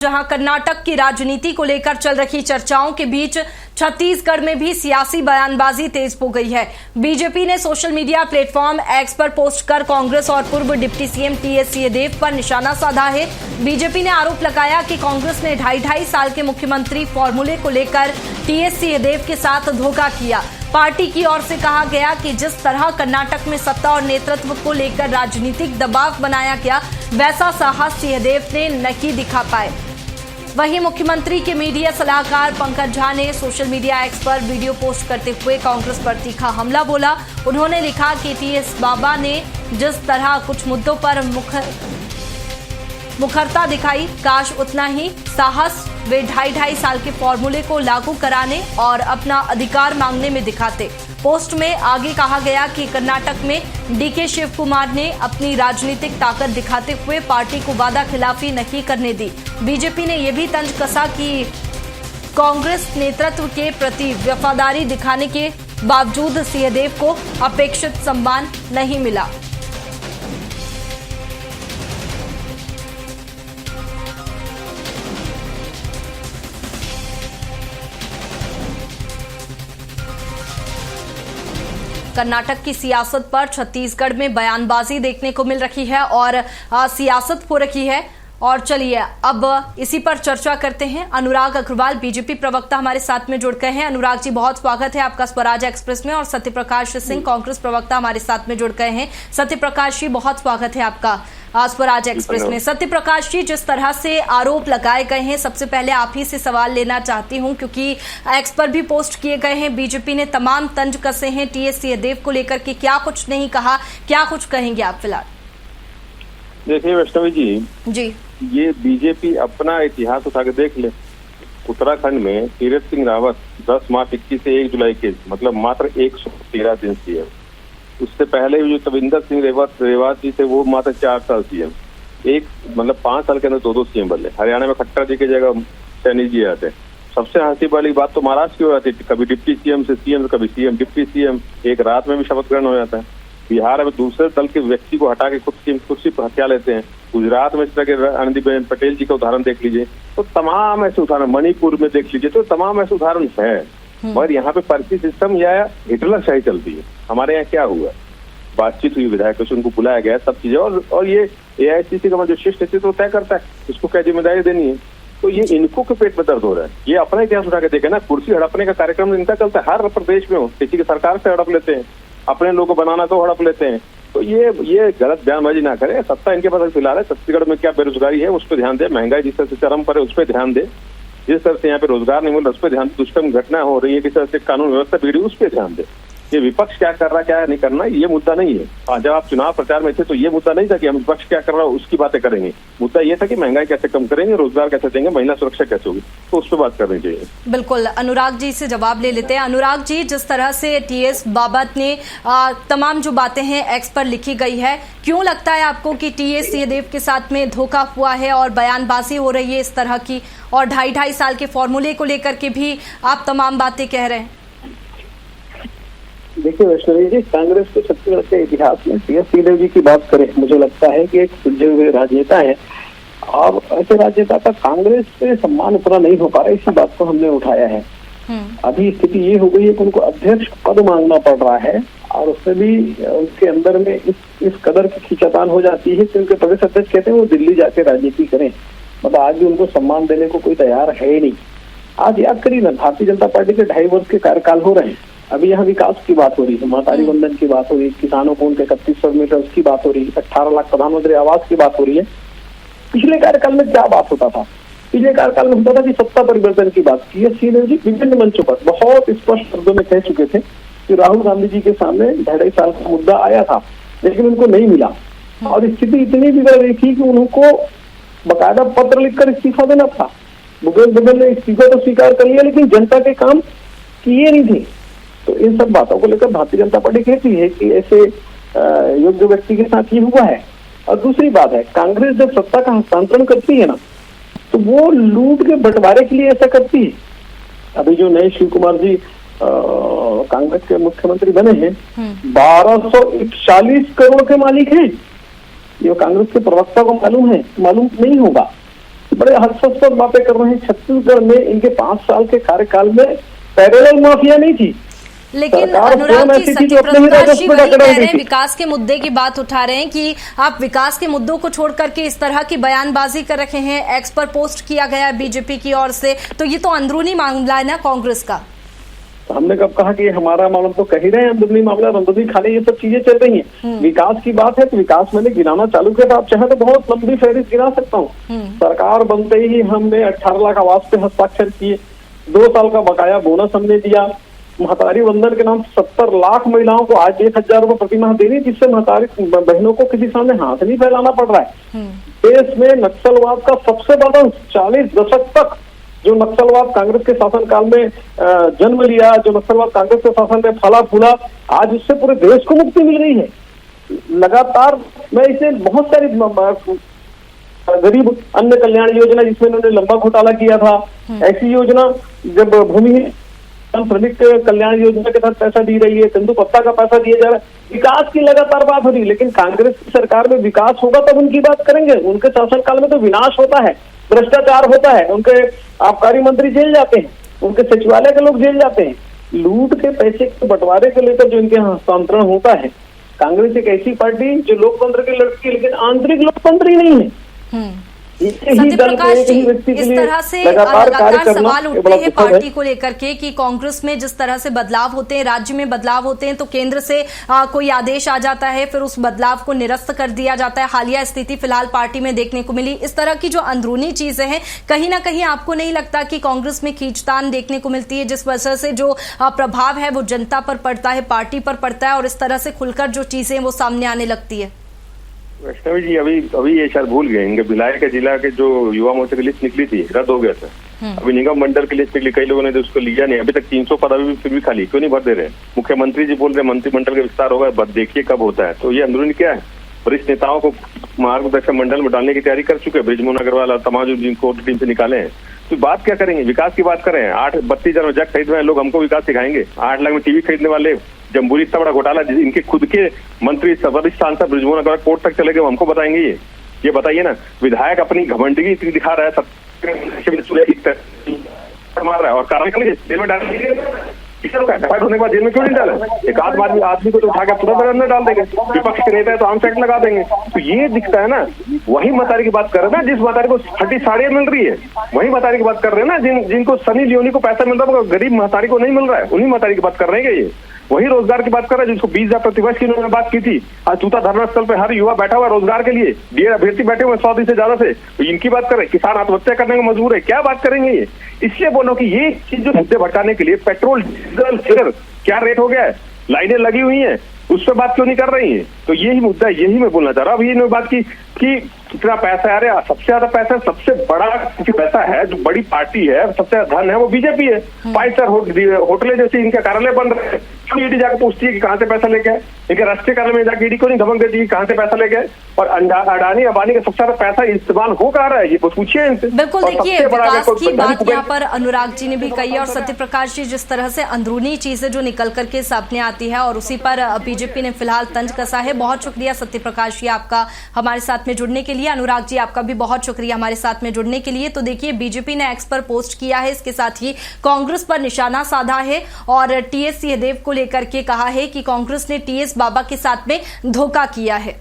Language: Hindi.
जहां कर्नाटक की राजनीति को लेकर चल रही चर्चाओं के बीच छत्तीसगढ़ में भी सियासी बयानबाजी तेज हो गई है। बीजेपी ने सोशल मीडिया प्लेटफॉर्म एक्स पर पोस्ट कर कांग्रेस और पूर्व डिप्टी सीएम टीएस सिंहदेव पर निशाना साधा है। बीजेपी ने आरोप लगाया कि कांग्रेस ने ढाई साल के मुख्यमंत्री फॉर्मूले को लेकर टीएस सिंहदेव के साथ धोखा किया। पार्टी की ओर से कहा गया कि जिस तरह कर्नाटक में सत्ता और नेतृत्व को लेकर राजनीतिक दबाव बनाया गया, वैसा साहस सिंहदेव ने नहीं दिखा पाए। वहीं मुख्यमंत्री के मीडिया सलाहकार पंकज झा ने सोशल मीडिया एक्स पर वीडियो पोस्ट करते हुए कांग्रेस पर तीखा हमला बोला। उन्होंने लिखा कि टीएस बाबा ने जिस तरह कुछ मुद्दों पर मुखरता दिखाई, काश उतना ही साहस वे ढाई साल के फॉर्मूले को लागू कराने और अपना अधिकार मांगने में दिखाते। पोस्ट में आगे कहा गया कि कर्नाटक में डीके शिव कुमार ने अपनी राजनीतिक ताकत दिखाते हुए पार्टी को वादा खिलाफी नहीं करने दी। बीजेपी ने यह भी तंज कसा कि कांग्रेस नेतृत्व के प्रति वफादारी दिखाने के बावजूद सिंहदेव को अपेक्षित सम्मान नहीं मिला। कर्नाटक की सियासत पर छत्तीसगढ़ में बयानबाजी देखने को मिल रही है और सियासत हो रही है। और चलिए अब इसी पर चर्चा करते हैं। अनुराग अग्रवाल बीजेपी प्रवक्ता हमारे साथ में जुड़ गए हैं। अनुराग जी, बहुत स्वागत है आपका स्वराज एक्सप्रेस में। और सत्यप्रकाश सिंह कांग्रेस प्रवक्ता हमारे साथ में जुड़ गए हैं। सत्यप्रकाश जी, बहुत स्वागत है आपका स्वराज एक्सप्रेस में। सत्यप्रकाश जी, जिस तरह से आरोप लगाए गए हैं, सबसे पहले आप ही से सवाल लेना चाहती हूं क्योंकि एक्स पर भी पोस्ट किए गए हैं। बीजेपी ने तमाम तंज कसे हैं टीएस सिंहदेव को लेकर के, क्या कुछ नहीं कहा, क्या कुछ कहेंगे आप फिलहाल? देखिए वैष्णवी जी, ये बीजेपी अपना इतिहास उठा के देख ले। उत्तराखंड में तीरथ सिंह रावत 10 मार्च 21 से 1 जुलाई के मतलब मात्र 113 दिन सीएम। उससे पहले जो तविंदर सिंह रेवात जी थे वो मात्र 4 साल सीएम। एक मतलब 5 साल के अंदर 2 सीएम बदले। हरियाणा में खट्टर जी की जगह सैनी जी आते। सबसे हंसी वाली बात तो महाराष्ट्र की हो जाती थी, कभी डिप्टी सीएम से सीएम, कभी सीएम डिप्टी सीएम, एक रात में भी शपथ ग्रहण हो जाता है। बिहार में दूसरे दल के व्यक्ति को हटा के खुद सीएम कुर्सी पर हत्या लेते हैं। गुजरात में इस तरह के आनंदीबेन पटेल जी का उदाहरण देख लीजिए। तो तमाम ऐसे उदाहरण, मणिपुर में देख लीजिए, तो तमाम ऐसे उदाहरण है। मगर यहाँ पे पार्टी सिस्टम या हिटलर शाही चलती है। हमारे यहाँ क्या हुआ, बातचीत हुई विधायकों से, उनको बुलाया गया, सब चीजें। और ये एआईसीसी का जो शीर्ष नेतृत्व तय करता है इसको क्या जिम्मेदारी देनी है। तो ये इनको के पेट में दर्द हो रहा है। ये अपना इतिहास उठा के देखे ना, कुर्सी हड़पने का कार्यक्रम इनका चलता है हर प्रदेश में हो। किसी की सरकार से हड़प लेते हैं, अपने लोगों को बनाना तो हड़प लेते हैं। तो ये गलत बयानबाजी ना करे। सत्ता इनके पास फिलहाल है। छत्तीसगढ़ में क्या बेरोजगारी है उस पर ध्यान दे, महंगाई जिस तरह से चरम पर है उस पर ध्यान दे, जिस तरह से यहाँ पे रोजगार नहीं मिल रहा उस पर ध्यान दे, दुष्कर्म घटना हो रही है किस तरह से कानून व्यवस्था बिगड़ी उस पर ध्यान दे। ये विपक्ष क्या कर रहा क्या नहीं करना ये मुद्दा नहीं है। जब आप चुनाव प्रचार में थे तो ये मुद्दा नहीं था कि हम विपक्ष क्या कर रहा है उसकी बातें करेंगे। मुद्दा ये था कि महंगाई कैसे कम करेंगे, रोजगार कैसे देंगे, महिला सुरक्षा कैसे होगी, तो उस पर बात करनी चाहिए। बिल्कुल, अनुराग जी से जवाब ले लेते हैं। अनुराग जी, जिस तरह से टीएस बाबा ने तमाम जो बातें हैं एक्स पर लिखी गई है, क्यों लगता है आपको कि टीएस सिंहदेव के साथ में धोखा हुआ है और बयानबाजी हो रही है इस तरह की, और ढाई साल के फॉर्मूले को लेकर के भी आप तमाम बातें कह रहे हैं? देखिए वैष्णवी जी, कांग्रेस के छत्तीसगढ़ के इतिहास में टीएस सिंहदेव जी की बात करें, मुझे लगता है कि एक सुलझे हुए राजनेता है और ऐसे राजनेता का कांग्रेस से सम्मान उतना नहीं हो पा रहा, इसी बात को हमने उठाया है। अभी स्थिति ये हो गई है कि उनको अध्यक्ष पद मांगना पड़ रहा है और उसमें भी उनके अंदर में इस कदर की खींचातान हो जाती है कि उनके प्रदेश अध्यक्ष कहते हैं वो दिल्ली जाके राजनीति करें। मतलब आज भी उनको सम्मान देने को कोई तैयार है ही नहीं। आज याद करिए ना, भारतीय जनता पार्टी के 2.5 वर्ष के कार्यकाल हो रहे हैं। अभी यहाँ विकास की बात हो रही है, महतारी वंदन की बात हो रही है, किसानों को उनके 3100 मीटर उसकी बात हो रही है, 18 लाख प्रधानमंत्री आवास की बात हो रही है। पिछले कार्यकाल में क्या बात होता था? पिछले कार्यकाल में होता था कि सत्ता परिवर्तन की बात की। सिंहदेव जी विभिन्न मंचों पर बहुत स्पष्ट शब्दों में कह चुके थे कि राहुल गांधी जी के सामने 2.5 साल का मुद्दा आया था लेकिन उनको नहीं मिला। और स्थिति इतनी बिगड़ गई थी कि उनको बाकायदा पत्र लिखकर इस्तीफा देना था। भूपेश बघेल ने इस्तीफा तो स्वीकार कर लिया लेकिन जनता के काम किए नहीं थे। तो इन सब बातों को लेकर भारतीय जनता पार्टी कहती है कि ऐसे योग्य व्यक्ति के साथ ये हुआ है। और दूसरी बात है, कांग्रेस जब सत्ता का हस्तांतरण करती है ना तो वो लूट के बंटवारे के लिए ऐसा करती है। अभी जो नए शिव कुमार जी कांग्रेस के मुख्यमंत्री बने हैं, 1241 करोड़ के मालिक हैं। ये कांग्रेस के प्रवक्ता को मालूम है, मालूम नहीं होगा। बड़े हास्यास्पद बातें कर रहे हैं। छत्तीसगढ़ में इनके 5 साल के कार्यकाल में पैरेलल माफिया नहीं थी। लेकिन अनुराग जी, सत्यप्रकाश जी वही कह रहे हैं, विकास के मुद्दे की बात उठा रहे हैं कि आप विकास के मुद्दों को छोड़ करके इस तरह की बयानबाजी कर रहे हैं। एक्स पर पोस्ट किया गया है बीजेपी की ओर से, तो ये तो अंदरूनी मामला है ना कांग्रेस का। हमने कब कहा कि हमारा मामला, तो कह ही रहे हैं अंदरूनी मामला, अंदरूनी खाने ये सब चीजें चल रही हैं। विकास की बात है तो विकास मैंने गिनाना चालू किया था, आप चाहे तो बहुत लंबी फहरिस्त गिना सकता हूँ। सरकार बनते ही हमने 18 लाख आवास पे हस्ताक्षर किए, 2 साल का बकाया बोनस हमने दिया, महतारी वंदन के नाम 70 लाख महिलाओं को आज 1000 रुपए प्रति माह दे रही, जिससे महतारी बहनों को किसी सामने हाथ नहीं फैलाना पड़ रहा है। देश में नक्सलवाद का सबसे बड़ा 40 दशक तक जो नक्सलवाद कांग्रेस के शासनकाल में जन्म लिया, जो नक्सलवाद कांग्रेस के शासन में फला फूला, आज उससे पूरे देश को मुक्ति मिल रही है। लगातार मैं इसे बहुत सारी गरीब अन्न कल्याण योजना जिसमें उन्होंने लंबा घोटाला किया था, ऐसी योजना जब भूमि श्रमिक कल्याण योजना के तहत पैसा दी रही है, तेंदु पत्ता का पैसा दिया जा रहा है, विकास की लगातार बात हो रही है। लेकिन कांग्रेस की सरकार में विकास होगा तब उनकी बात करेंगे। उनके शासनकाल में तो विनाश होता है, भ्रष्टाचार होता है, उनके आबकारी मंत्री जेल जाते हैं, उनके सचिवालय के लोग जेल जाते हैं। लूट के पैसे के बंटवारे को लेकर जो इनके यहाँ हस्तांतरण होता है, कांग्रेस एक ऐसी पार्टी जो लोकतंत्र की लड़की है लेकिन आंतरिक लोकतंत्र ही नहीं है। सत्यप्रकाश जी, इस तरह से लगातार सवाल उठते हैं पार्टी को लेकर के कि कांग्रेस में जिस तरह से बदलाव होते हैं, राज्य में बदलाव होते हैं, तो केंद्र से कोई आदेश आ जाता है, फिर उस बदलाव को निरस्त कर दिया जाता है। हालिया स्थिति फिलहाल पार्टी में देखने को मिली। इस तरह की जो अंदरूनी चीजें हैं, कहीं ना कहीं आपको नहीं लगता कि कांग्रेस में खींचतान देखने को मिलती है, जिस वजह से जो प्रभाव है वो जनता पर पड़ता है, पार्टी पर पड़ता है, और इस तरह से खुलकर जो चीजें वो सामने आने लगती है? वैष्णवी जी, अभी ये शायद भूल गए इनके भिलाई के जिला के जो युवा मोर्चा की लिस्ट निकली थी, रद्द हो गया था। अभी निगम मंडल की लिस्ट निकली, कई लोगों ने उसको लिया नहीं। अभी तक 300 पद अभी फिर भी खाली, क्यों नहीं भर दे रहे? मुख्यमंत्री जी बोल रहे मंत्रिमंडल का विस्तार होगा, बस देखिए कब होता है। तो ये अंदरूनी क्या है, वरिष्ठ नेताओं को मार्गदर्शक मंडल में डालने की तैयारी कर चुके हैं। बृजमोहन अग्रवाल और तमाम जिनको टीम से निकाले हैं, तो बात क्या करेंगे? विकास की बात करें। 32,000 जग खरीद रहे लोग, हमको विकास सिखाएंगे? 8 लाख में टीवी खरीदने वाले, जम्बूरी इतना बड़ा घोटाला, इनके खुद के मंत्री वरिष्ठ सांसद बृजमोहन अग्रवाल कोर्ट तक चले गए, हमको बताएंगे? ये बताइए ना। विधायक अपनी घमंडगी इतनी दिखा रहा है, मार रहा है, और कार्रवाई जेल में डाल होने के बाद जेल में क्यों नहीं डाले? एक आदमी को तो उठा के तुरंत अंदर डाल देंगे। विपक्ष के नेता है तो आर्म्स एक्ट लगा देंगे। तो ये दिखता है ना, वही मतारी की बात कर रहे हैं ना, जिस मतारी को फटी साड़ियां मिल रही है, वही मतारी की बात कर रहे हैं ना, जिनको सनी लियोनी को पैसा मिल रहा है, गरीब मतारी को नहीं मिल रहा है, उन्हीं मतारी की बात कर रहे हैं। ये वही रोजगार की बात कर रहे हैं जिसको 20,000 प्रतिवर्ष की उन्होंने बात की थी। आज चूता धरना स्थल पे हर युवा बैठा हुआ रोजगार के लिए, डीएड अभ्यर्थी बैठे हुए 100 से ज्यादा से, तो इनकी बात करें। किसान आत्महत्या करने को मजबूर है, क्या बात करेंगे ये? इसलिए बोलो कि ये चीज जो मुद्दे भटकाने के लिए पेट्रोल डीजल फिर क्या रेट हो गया है, लाइनें लगी हुई हैं, उस पर बात क्यों नहीं कर रही है? तो यही मुद्दा, यही मैं बोलना चाह रहा हूँ। अभी इन्होंने बात की कि कितना पैसा है, अरे सबसे ज्यादा पैसा, सबसे बड़ा पैसा है, जो बड़ी पार्टी है, सबसे ज्यादा धन है वो बीजेपी है। 5 स्टार होटलें जैसे इनके कार्यालय बन रहे हैं, क्यों ईडी जाकर पूछती है कि कहाँ से पैसा लेके आए? इनके राष्ट्रीय कार्यालय में जाकर ईडी को नहीं धमक देती है कहाँ से पैसा लेके आए? और अडानी अंबानी का सबसे ज्यादा पैसा इस्तेमाल हो कहा रहा है, ये पूछिए इनसे। बिल्कुल, देखिए विकास की बात यहाँ पर अनुराग जी ने भी कही, और सत्यप्रकाश जी, जिस तरह से अंदरूनी चीजें जो निकल करके सामने आती है और उसी पर बीजेपी ने फिलहाल तंज कसा है। बहुत शुक्रिया सत्यप्रकाश जी आपका हमारे साथ में जुड़ने के लिए। अनुराग जी, आपका भी बहुत शुक्रिया हमारे साथ में जुड़ने के लिए। तो देखिए, बीजेपी ने एक्स पर पोस्ट किया है, इसके साथ ही कांग्रेस पर निशाना साधा है और टीएस सिंहदेव को लेकर के कहा है कि कांग्रेस ने टीएस बाबा के साथ में धोखा किया है।